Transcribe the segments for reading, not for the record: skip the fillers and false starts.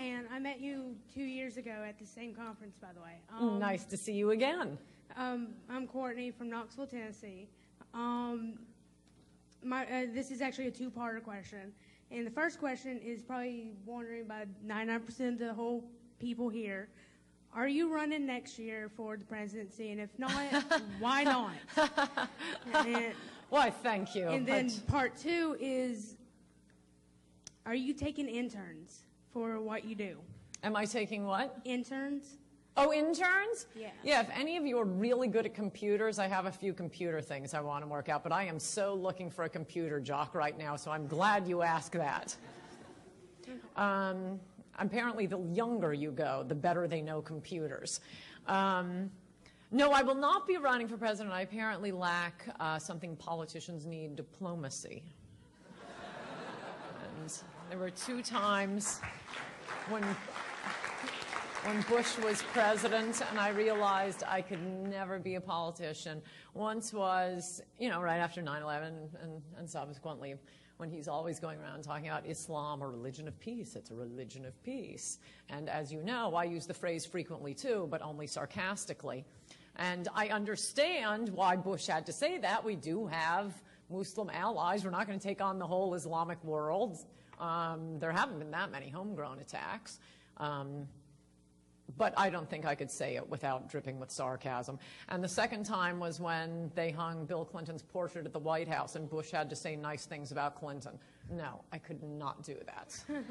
and I met you 2 years ago at the same conference, by the way. Nice to see you again. I'm Courtney from Knoxville, Tennessee. This is actually a two-parter question. And the first question is probably wondering by 99% of the whole people here, are you running next year for the presidency? And if not, why not? Why, thank you. And then part two is, are you taking interns for what you do? Am I taking what? Interns. Oh, interns? Yeah. Yeah, if any of you are really good at computers, I have a few computer things I want to work out, but I am so looking for a computer jock right now, so I'm glad you asked that. Apparently, the younger you go, the better they know computers. No, I will not be running for president. I apparently lack something politicians need, diplomacy. And there were 2 times when Bush was president, and I realized I could never be a politician. Once was, right after 9/11 and subsequently, when he's always going around talking about Islam, a religion of peace. It's a religion of peace. And as you know, I use the phrase frequently too, but only sarcastically. And I understand why Bush had to say that. We do have Muslim allies. We're not going to take on the whole Islamic world. There haven't been that many homegrown attacks. But I don't think I could say it without dripping with sarcasm. And the second time was when they hung Bill Clinton's portrait at the White House and Bush had to say nice things about Clinton. No, I could not do that. Well,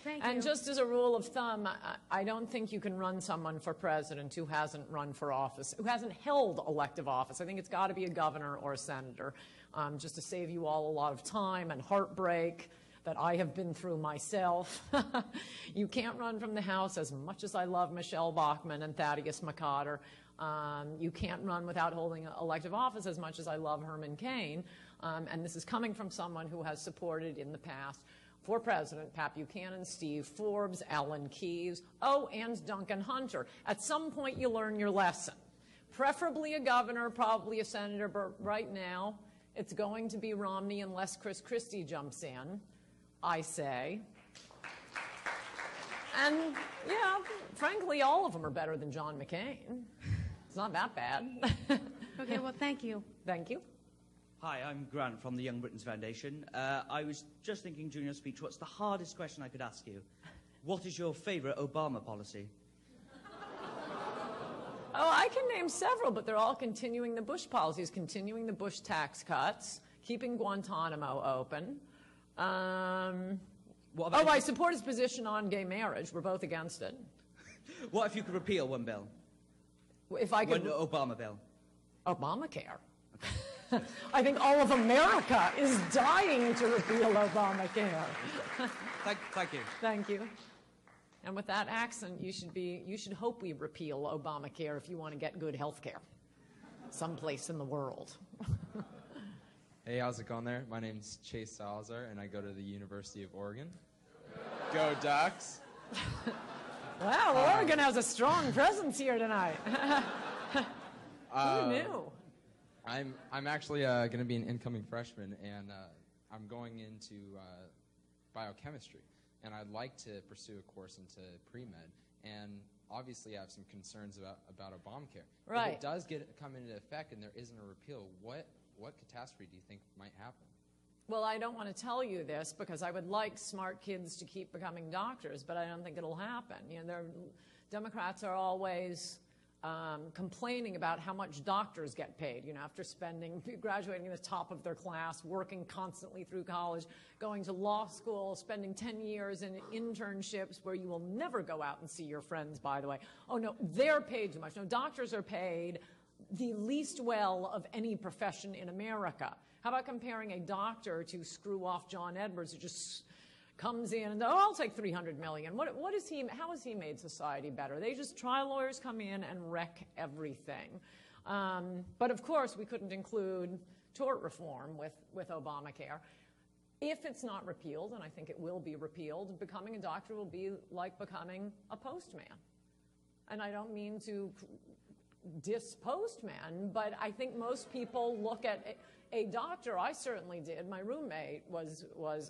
thank and you. just as a rule of thumb, I don't think you can run someone for president who hasn't run for office, who hasn't held elective office. I think it's got to be a governor or a senator, just to save you all a lot of time and heartbreak that I have been through myself. You can't run from the House, as much as I love Michelle Bachmann and Thaddeus McCotter. You can't run without holding elective office, as much as I love Herman Cain. And this is coming from someone who has supported in the past for president Pat Buchanan, Steve Forbes, Alan Keyes, and Duncan Hunter. At some point, you learn your lesson. Preferably a governor, probably a senator, but right now, it's going to be Romney unless Chris Christie jumps in, I say. And, yeah, frankly, all of them are better than John McCain. It's not that bad. Okay, well, thank you. Thank you. Hi, I'm Grant from the Young Britons Foundation. I was just thinking during your speech, what's the hardest question I could ask you? What is your favorite Obama policy? Oh, I can name several, but they're all continuing the Bush policies, continuing the Bush tax cuts, keeping Guantanamo open. I support his position on gay marriage. We're both against it. What if you could repeal one bill? If I could... One Obama bill. Obamacare. Okay. I think all of America is dying to repeal Obamacare. Thank you. Thank you. And with that accent, you should hope we repeal Obamacare if you want to get good health care someplace in the world. Hey, how's it going there? My name's Chase Salazar, and I go to the University of Oregon. Go Ducks! Wow, Oregon has a strong presence here tonight. Who knew? I'm actually going to be an incoming freshman, and I'm going into biochemistry. And I'd like to pursue a course into pre-med. And obviously I have some concerns about Obamacare. Right. If it does come into effect and there isn't a repeal, what catastrophe do you think might happen? Well, I don't want to tell you this because I would like smart kids to keep becoming doctors, but I don't think it'll happen. Democrats are always complaining about how much doctors get paid, after graduating at the top of their class, working constantly through college, going to law school, spending 10 years in internships where you will never go out and see your friends, by the way. Oh, no, they're paid too much. No, doctors are paid the least well of any profession in America. How about comparing a doctor to screw-off John Edwards, who just comes in and, I'll take $300 million. How has he made society better? Trial lawyers come in and wreck everything. But of course, we couldn't include tort reform with Obamacare. If it's not repealed, and I think it will be repealed, becoming a doctor will be like becoming a postman. And I don't mean to diss postmen, but I think most people look at a doctor. I certainly did. My roommate was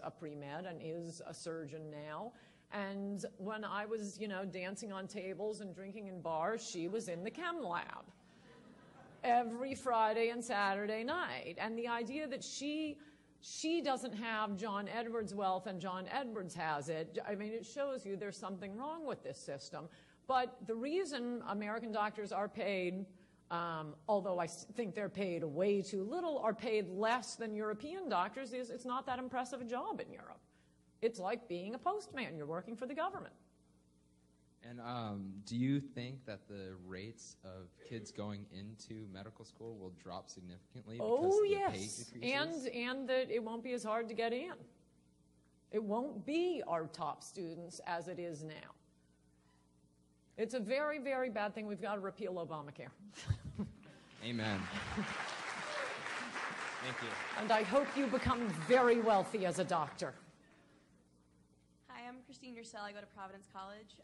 a pre-med and is a surgeon now. And when I was, dancing on tables and drinking in bars, she was in the chem lab every Friday and Saturday night. And the idea that she doesn't have John Edwards' wealth and John Edwards has it, I mean, it shows you there's something wrong with this system. But the reason American doctors are paid, although I think they're paid way too little, are paid less than European doctors is it's not that impressive a job in Europe. It's like being a postman. You're working for the government. And do you think that the rates of kids going into medical school will drop significantly because the pay decreases? And that it won't be as hard to get in. It won't be our top students as it is now. It's a very, very bad thing. We've got to repeal Obamacare. Amen. Thank you. And I hope you become very wealthy as a doctor. Hi, I'm Christine Ursell. I go to Providence College.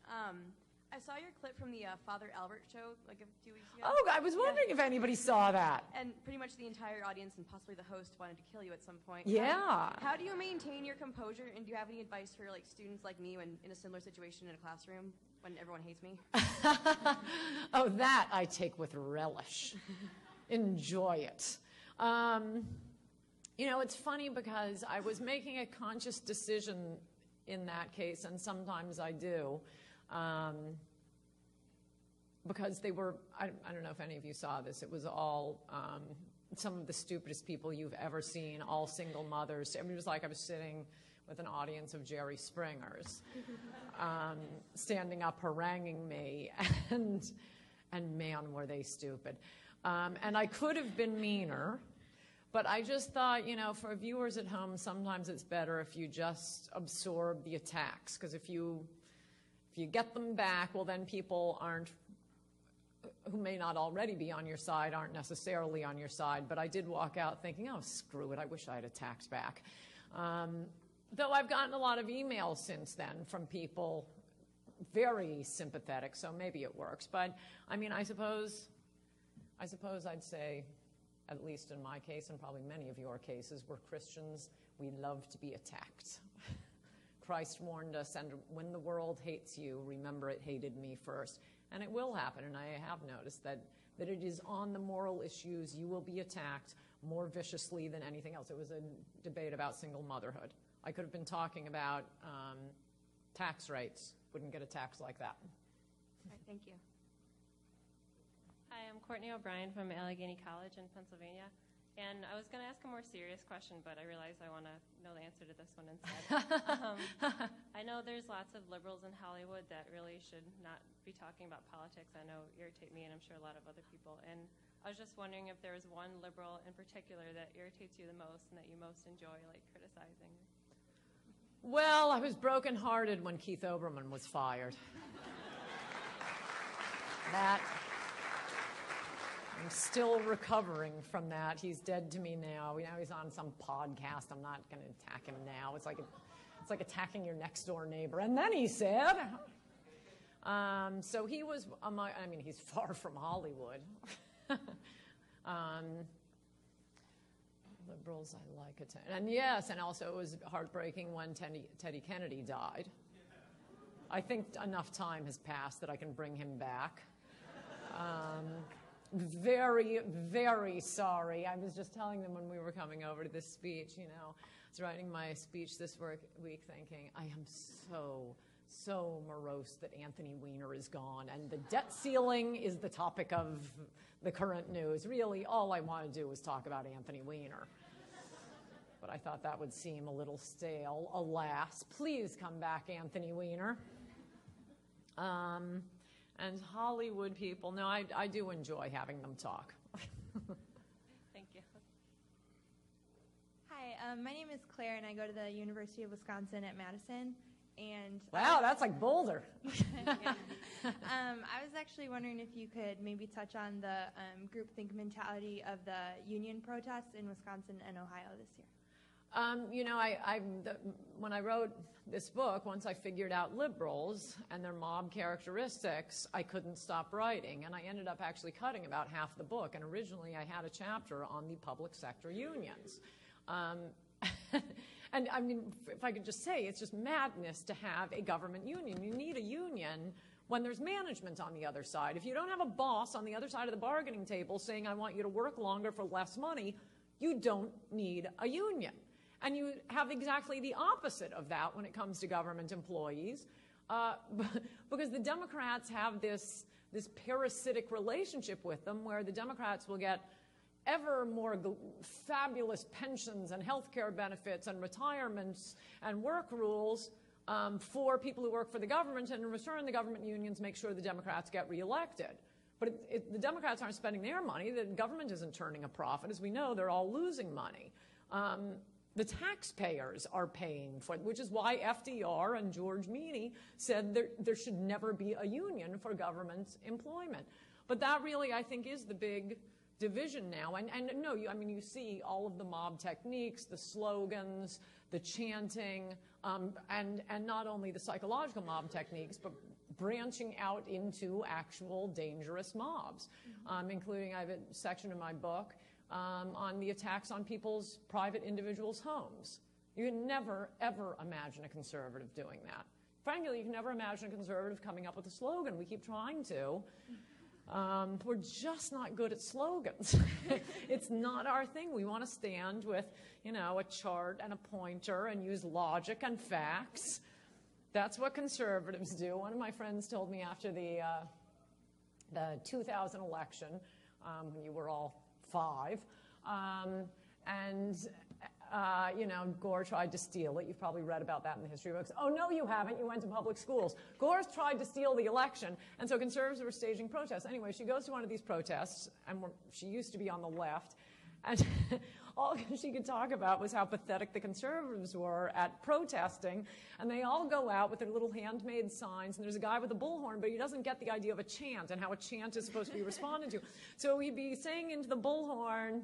I saw your clip from the Father Albert show like a few weeks ago. Oh, I was wondering if anybody saw that. And pretty much the entire audience and possibly the host wanted to kill you at some point. Yeah. How do you maintain your composure, and do you have any advice for like students like me when in a similar situation in a classroom when everyone hates me? Oh, that I take with relish. Enjoy it. It's funny because I was making a conscious decision in that case, and sometimes I do, because they were, I don't know if any of you saw this, it was all some of the stupidest people you've ever seen, all single mothers. It was like I was sitting with an audience of Jerry Springers, standing up haranguing me, and man, were they stupid. And I could have been meaner, but I just thought, for viewers at home, sometimes it's better if you just absorb the attacks, because if you get them back, well, then people who may not already be on your side aren't necessarily on your side. But I did walk out thinking, oh, screw it, I wish I had attacked back. Though I've gotten a lot of emails since then from people very sympathetic, so maybe it works. But, I mean, I suppose I'd say, at least in my case, and probably many of your cases, we're Christians, we love to be attacked. Christ warned us, and when the world hates you, remember it hated me first. And it will happen, and I have noticed that it is on the moral issues you will be attacked more viciously than anything else. It was a debate about single motherhood. I could have been talking about tax rates. Wouldn't get a tax like that. All right, thank you. Hi, I'm Courtney O'Brien from Allegheny College in Pennsylvania. And I was going to ask a more serious question, but I realized I want to know the answer to this one instead. I know there's lots of liberals in Hollywood that really should not be talking about politics. I know irritate me, and I'm sure a lot of other people. And I was just wondering if there was one liberal in particular that irritates you the most and that you most enjoy, like, criticizing. Well, I was brokenhearted when Keith Olbermann was fired. I'm still recovering from that. He's dead to me now. He's on some podcast. I'm not going to attack him now. It's like attacking your next door neighbor. And then he said, so he was, he's far from Hollywood. Liberals, I like it. And yes, and also it was heartbreaking when Teddy Kennedy died. I think enough time has passed that I can bring him back. Very, very sorry. I was just telling them when we were coming over to this speech, I was writing my speech this week thinking, I am so morose that Anthony Weiner is gone, and the debt ceiling is the topic of the current news. Really, all I want to do is talk about Anthony Weiner. But I thought that would seem a little stale. Alas, please come back, Anthony Weiner. And Hollywood people, no, I do enjoy having them talk. Thank you. Hi, my name is Claire, and I go to the University of Wisconsin at Madison. And wow, that's like Boulder. I was actually wondering if you could maybe touch on the groupthink mentality of the union protests in Wisconsin and Ohio this year. When I wrote this book, once I figured out liberals and their mob characteristics, I couldn't stop writing. And I ended up actually cutting about half the book. And originally I had a chapter on the public sector unions. And I mean, if I could just say, it's just madness to have a government union. You need a union when there's management on the other side. If you don't have a boss on the other side of the bargaining table saying, I want you to work longer for less money, you don't need a union. And you have exactly the opposite of that when it comes to government employees, because the Democrats have this parasitic relationship with them where the Democrats will get ever more fabulous pensions and health care benefits and retirements and work rules for people who work for the government, and in return the government unions make sure the Democrats get reelected. But the Democrats aren't spending their money. The government isn't turning a profit. As we know, they're all losing money. The taxpayers are paying for it, which is why FDR and George Meany said there should never be a union for government employment. But that really, I think, is the big division now. And no, you see all of the mob techniques, the slogans, the chanting, and not only the psychological mob techniques, but branching out into actual dangerous mobs, including, I have a section in my book on the attacks on people's private individuals' homes. You can never, ever imagine a conservative doing that. Frankly, you can never imagine a conservative coming up with a slogan. We keep trying to. We're just not good at slogans. It's not our thing. We want to stand with, a chart and a pointer and use logic and facts. That's what conservatives do. One of my friends told me after the 2000 election, when you were all 5, Gore tried to steal it. You've probably read about that in the history books. Oh, no, you haven't. You went to public schools. Gore tried to steal the election, and so conservatives were staging protests. Anyway, she goes to one of these protests, and she used to be on the left, and all she could talk about was how pathetic the conservatives were at protesting, and they all go out with their little handmade signs, and there's a guy with a bullhorn, but he doesn't get the idea of a chant and how a chant is supposed to be responded to. So he'd be saying into the bullhorn,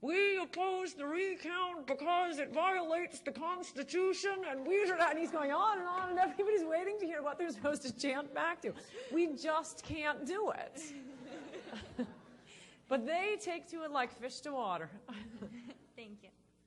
"We oppose the recount because it violates the Constitution, and we should," and he's going on, and everybody's waiting to hear what they're supposed to chant back to. We just can't do it. But they take to it like fish to water. Thank you.